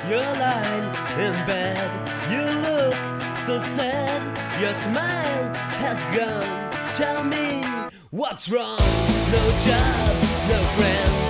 You're lying in bed, you look so sad. Your smile has gone. Tell me what's wrong. No job, no friends.